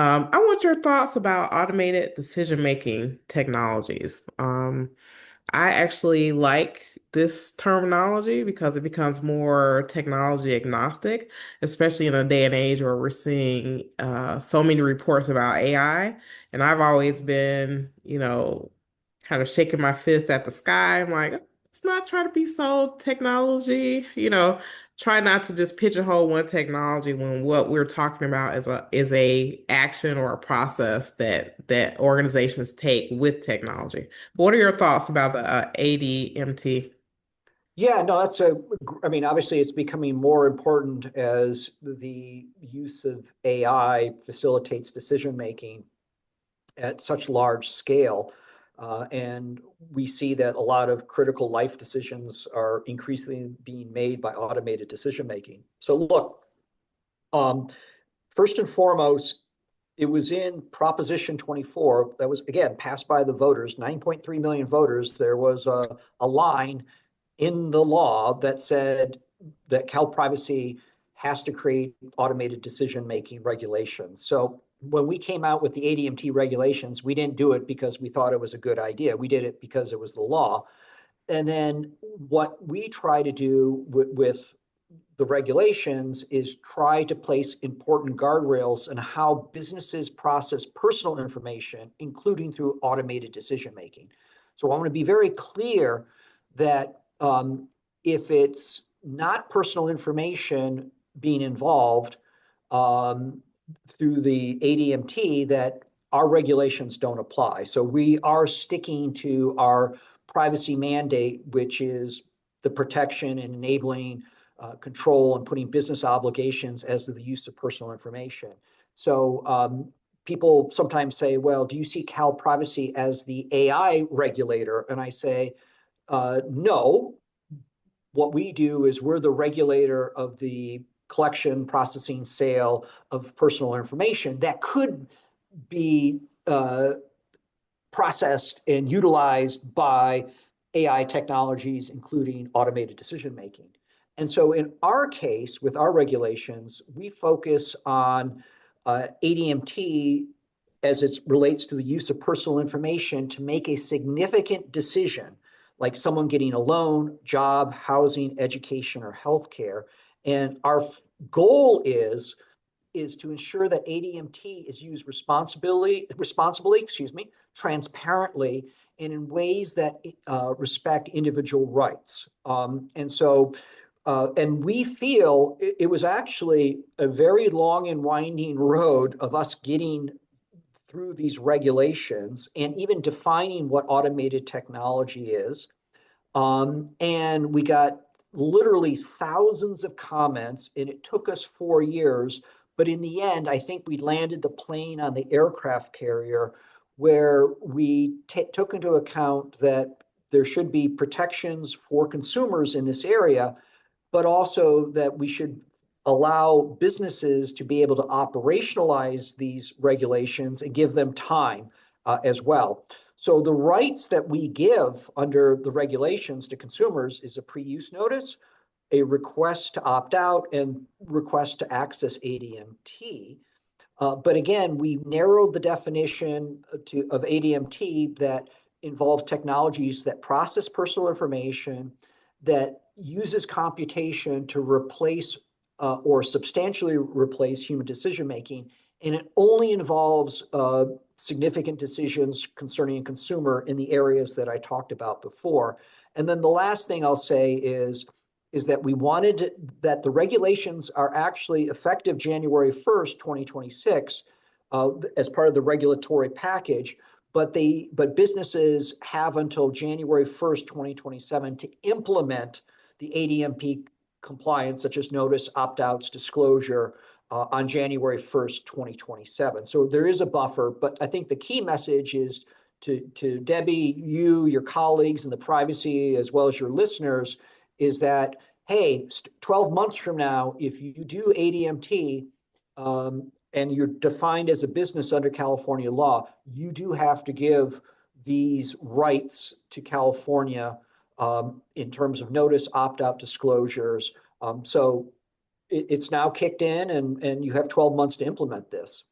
I want your thoughts about automated decision-making technologies. I actually like this terminology because it becomes more technology agnostic, especially in a day and age where we're seeing so many reports about AI. And I've always been, kind of shaking my fist at the sky. I'm like, let's not try to be so technology, try not to just pigeonhole one technology when what we're talking about is a action or a process that organizations take with technology. What are your thoughts about the ADMT? Yeah, no, I mean, obviously it's becoming more important as the use of AI facilitates decision making at such large scale. And we see that a lot of critical life decisions are increasingly being made by automated decision making. So look, um, first and foremost, it was in Proposition 24 that was, again, passed by the voters, 9.3 million voters. There was a line in the law that said that Cal Privacy has to create automated decision-making regulations. So when we came out with the ADMT regulations, we didn't do it because we thought it was a good idea. We did it because it was the law. And then what we try to do with the regulations is try to place important guardrails on how businesses process personal information, including through automated decision making. So I want to be very clear that if it's not personal information being involved um, through the ADMT, that our regulations don't apply. So we are sticking to our privacy mandate, which is the protection and enabling control and putting business obligations as to the use of personal information. So people sometimes say, well, do you see Cal Privacy as the AI regulator? And I say, no. What we do is we're the regulator of the collection, processing, sale of personal information that could be processed and utilized by AI technologies, including automated decision making. And so in our case, with our regulations, we focus on ADMT as it relates to the use of personal information to make a significant decision, like someone getting a loan, job, housing, education, or healthcare. And our goal is to ensure that ADMT is used responsibly, transparently, and in ways that respect individual rights. And we feel it was actually a very long and winding road of us getting through these regulations and even defining what automated technology is. And we got literally thousands of comments, and it took us 4 years. But in the end, I think we landed the plane on the aircraft carrier where we took into account that there should be protections for consumers in this area, but also that we should allow businesses to be able to operationalize these regulations and give them time as well. So the rights that we give under the regulations to consumers is a pre-use notice, a request to opt out, and request to access ADMT. But again, we narrowed the definition of ADMT that involves technologies that process personal information, that uses computation to replace or substantially replace human decision making, and it only involves significant decisions concerning a consumer in the areas that I talked about before. And then the last thing I'll say is that we wanted that the regulations are actually effective January 1st, 2026, as part of the regulatory package, but businesses have until January 1st, 2027 to implement the ADMP compliance, such as notice, opt-outs, disclosure, on January 1st, 2027. So there is a buffer, but I think the key message is to Debbie, you, your colleagues, and the privacy, as well as your listeners, is that, hey, 12 months from now, if you do ADMT and you're defined as a business under California law, you do have to give these rights to California in terms of notice, opt-out, disclosures. So it's now kicked in, and you have 12 months to implement this.